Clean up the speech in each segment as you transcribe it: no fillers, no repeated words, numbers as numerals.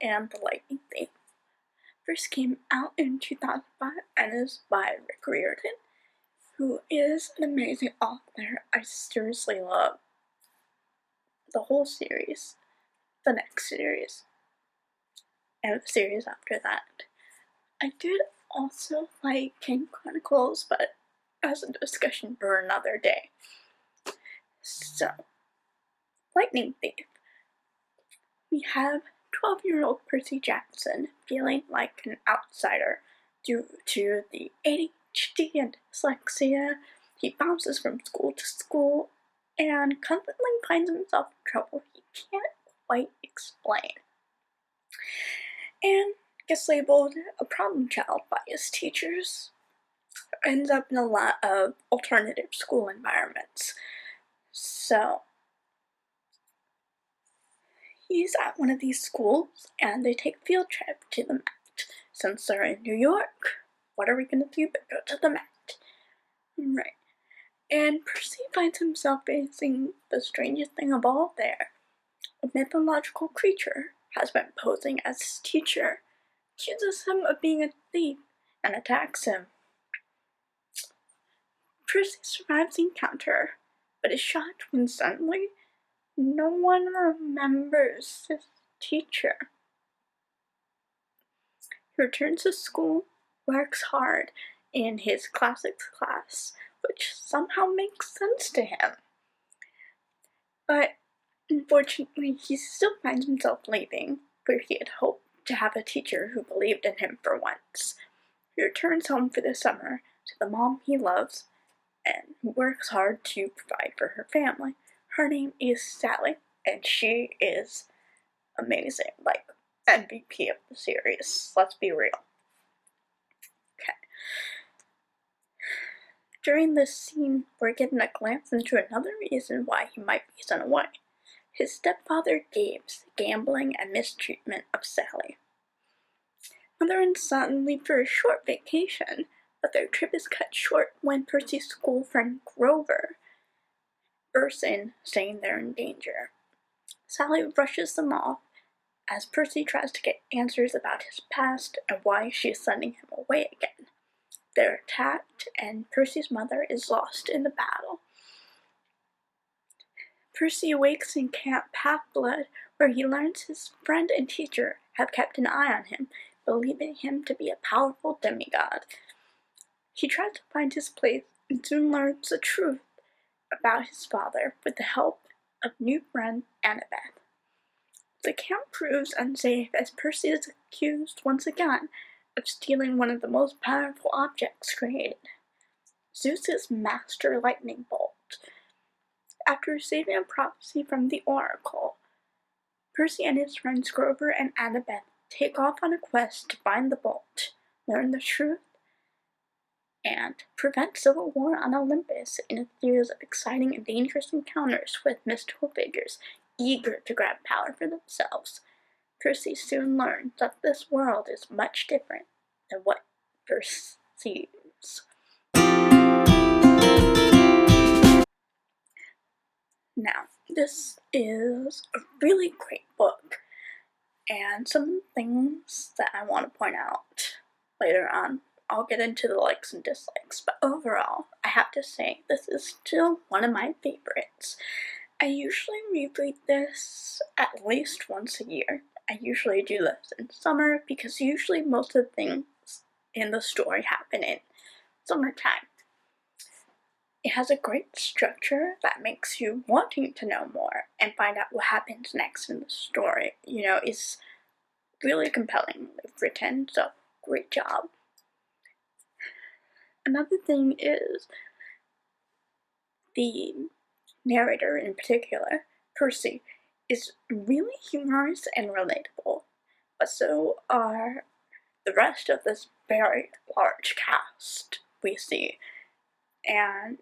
and the Lightning Thief first came out in 2005 and is by Rick Riordan, who is an amazing author. I seriously love the whole series, the next series, and the series after that. I did also like King Chronicles, but as a discussion for another day. So, Lightning Thief. We have 12-year-old Percy Jackson feeling like an outsider due to the ADHD and dyslexia. He bounces from school to school and constantly finds himself in trouble he can't quite explain, and gets labeled a problem child by his teachers. Ends up in a lot of alternative school environments. So he's at one of these schools and they take a field trip to the Met. Since they're in New York, what are we gonna do but go to the Met? Right. And Percy finds himself facing the strangest thing of all there. A mythological creature has been posing as his teacher, accuses him of being a thief, and attacks him. Percy survives the encounter, but is shocked when suddenly no one remembers his teacher. He returns to school, works hard in his classics class, which somehow makes sense to him. But unfortunately, he still finds himself leaving, where he had hoped to have a teacher who believed in him for once. He returns home for the summer to the mom he loves and who works hard to provide for her family. Her name is Sally, and she is amazing, like MVP of the series, let's be real. Okay. During this scene, we're getting a glance into another reason why he might be sent away. His stepfather Gabe's gambling and mistreatment of Sally. Mother and son leave for a short vacation, but their trip is cut short when Percy's school friend Grover bursts in, saying they're in danger. Sally rushes them off as Percy tries to get answers about his past and why she is sending him away again. They're attacked, and Percy's mother is lost in the battle. Percy awakes in Camp Half-Blood, where he learns his friend and teacher have kept an eye on him, believing him to be a powerful demigod. He tries to find his place and soon learns the truth about his father with the help of new friend Annabeth. The camp proves unsafe as Percy is accused once again of stealing one of the most powerful objects created, Zeus's master lightning bolt. After receiving a prophecy from the oracle, Percy and his friends Grover and Annabeth take off on a quest to find the bolt, learn the truth, and prevent civil war on Olympus in a series of exciting and dangerous encounters with mystical figures eager to grab power for themselves. Percy soon learns that this world is much different than what first seems. Now, this is a really great book, and some things that I want to point out later on. I'll get into the likes and dislikes, but overall, I have to say this is still one of my favorites. I usually reread this at least once a year. I usually do this in summer because usually most of the things in the story happen in summertime. It has a great structure that makes you wanting to know more and find out what happens next in the story. It's really compellingly written, so great job. Another thing is the narrator in particular, Percy, is really humorous and relatable, but so are the rest of this very large cast we see, and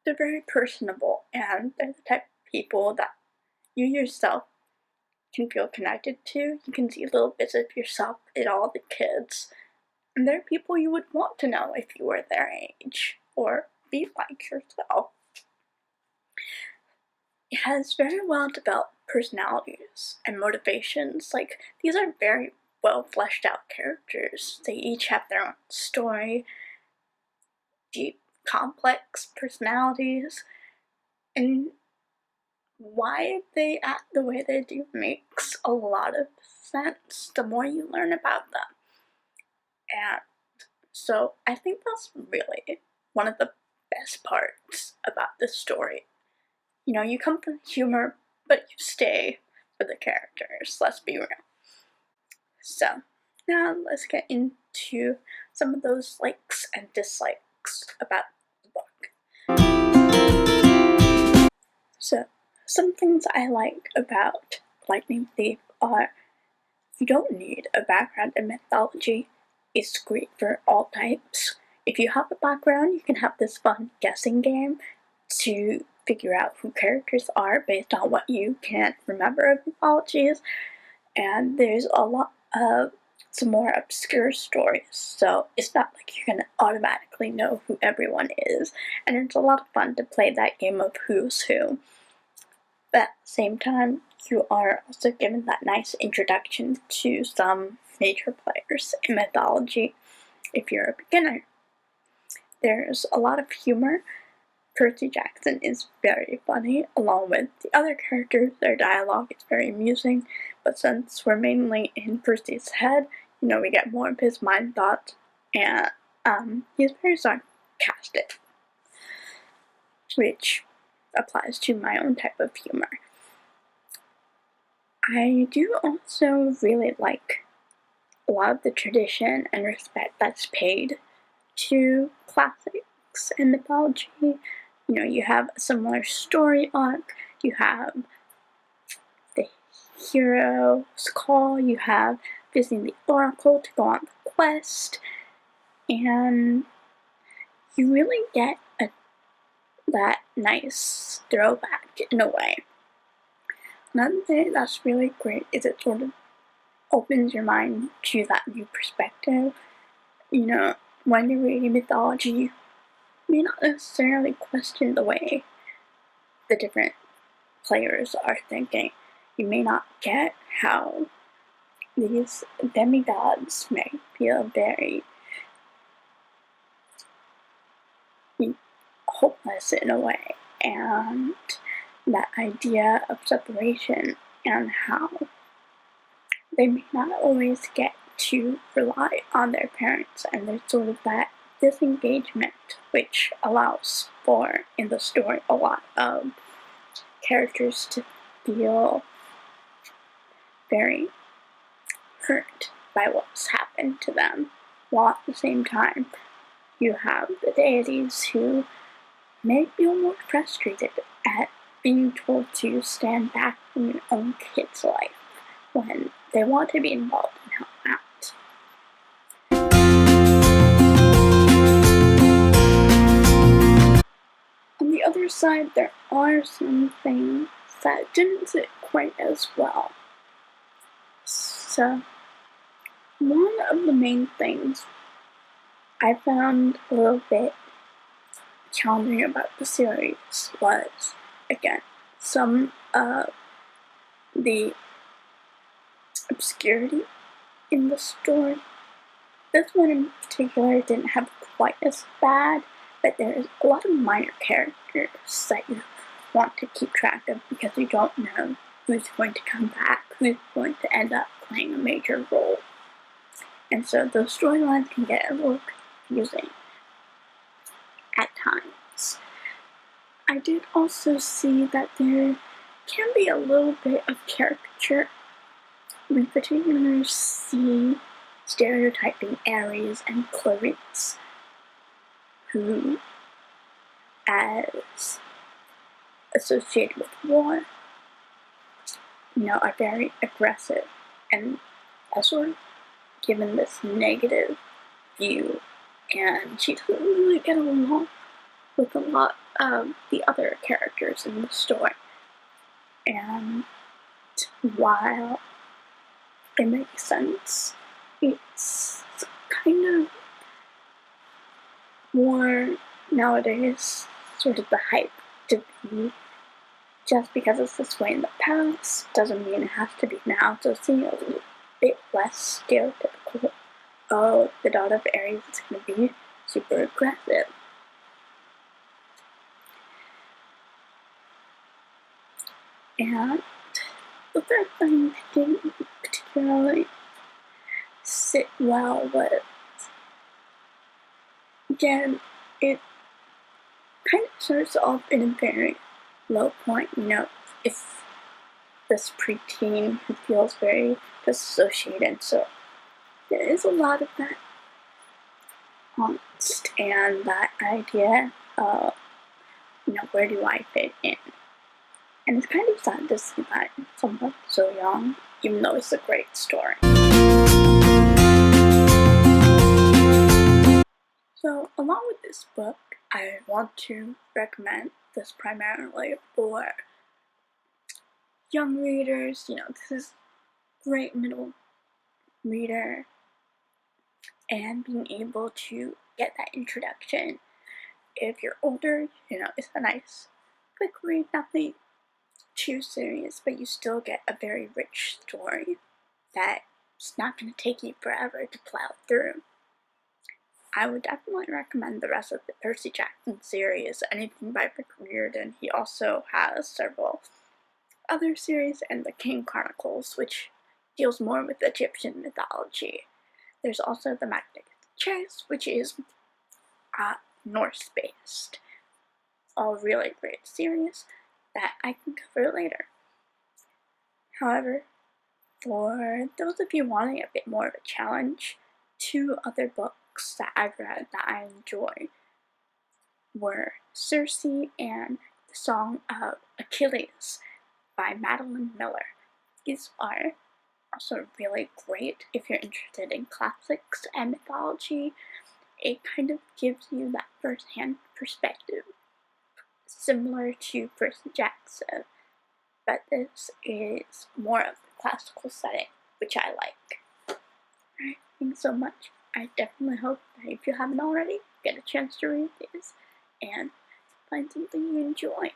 they're very personable, and they're the type of people that you yourself can feel connected to. You can see little bits of yourself in all the kids, and they're people you would want to know if you were their age, or be like yourself. It has very well developed personalities and motivations. Like, these are very well fleshed out characters. They each have their own story, deep, complex personalities, and why they act the way they do makes a lot of sense the more you learn about them. And so I think that's really one of the best parts about this story. You know, you come for the humor, but you stay for the characters, let's be real. So, now let's get into some of those likes and dislikes about the book. So, some things I like about Lightning Thief are you don't need a background in mythology. It's great for all types. If you have a background, you can have this fun guessing game to figure out who characters are based on what you can remember of mythologies. And there's a lot of some more obscure stories, so it's not like you're gonna automatically know who everyone is, and it's a lot of fun to play that game of who's who. But at the same time, you are also given that nice introduction to some major players in mythology if you're a beginner. There's a lot of humor. Percy Jackson is very funny, along with the other characters. Their dialogue is very amusing, but since we're mainly in Percy's head, you know, we get more of his mind thoughts, and he's very sarcastic, which applies to my own type of humor. I do also really like a lot of the tradition and respect that's paid to classics and mythology. You know, you have a similar story arc, you have the hero's call, you have visiting the oracle to go on the quest, and you really get that nice throwback in a way. Another thing that's really great is it sort of opens your mind to that new perspective. You know, when you're reading mythology, you may not necessarily question the way the different players are thinking. You may not get how these demigods may feel very hopeless in a way, and that idea of separation and how they may not always get to rely on their parents, and there's sort of that disengagement, which allows for, in the story, a lot of characters to feel very hurt by what's happened to them, while at the same time you have the deities who may feel more frustrated at being told to stand back from your own kid's life when they want to be involved and help out. On the other side, there are some things that didn't sit quite as well. So, one of the main things I found a little bit challenging about the series was, again, some of the obscurity in the story. This one in particular didn't have quite as bad, but there's a lot of minor characters that you want to keep track of because you don't know who's going to come back, who's going to end up playing a major role. And so those storylines can get a little confusing at times. I did also see that there can be a little bit of caricature. We particularly see stereotyping Ares and Clarice, who, as associated with war, you know, are very aggressive and are sort of given this negative view, and she doesn't really get along with a lot of the other characters in the story. And while it makes sense, it's kind of more nowadays sort of the hype to be just because it's this way in the past doesn't mean it has to be now. So seeing a little bit less stereotypical, oh, the daughter of Aries is going to be super aggressive. And the third thing I didn't particularly sit well with, again, it kind of starts off in a very low point, if this preteen who feels very disassociated, so there is a lot of that angst and that idea of, where do I fit in? And it's kind of sad to see that in someone so young, even though it's a great story. So, along with this book, I want to recommend this primarily for young readers. This is great middle reader, and being able to get that introduction. If you're older, it's a nice quick read, nothing too serious, but you still get a very rich story that's not going to take you forever to plow through. I would definitely recommend the rest of the Percy Jackson series, anything by Rick Riordan. He also has several other series, and the King Chronicles, which deals more with Egyptian mythology. There's also the Magnetic Chase, which is Norse-based. All really great series that I can cover later. However, for those of you wanting a bit more of a challenge, 2 other books that I've read that I enjoy were Cersei and the Song of Achilles by Madeline Miller. These are also really great if you're interested in classics and mythology. It kind of gives you that first-hand perspective, similar to Percy Jackson, but this is more of the classical setting, which I like. Alright, thanks so much. I definitely hope that if you haven't already, get a chance to read these and find something you enjoy.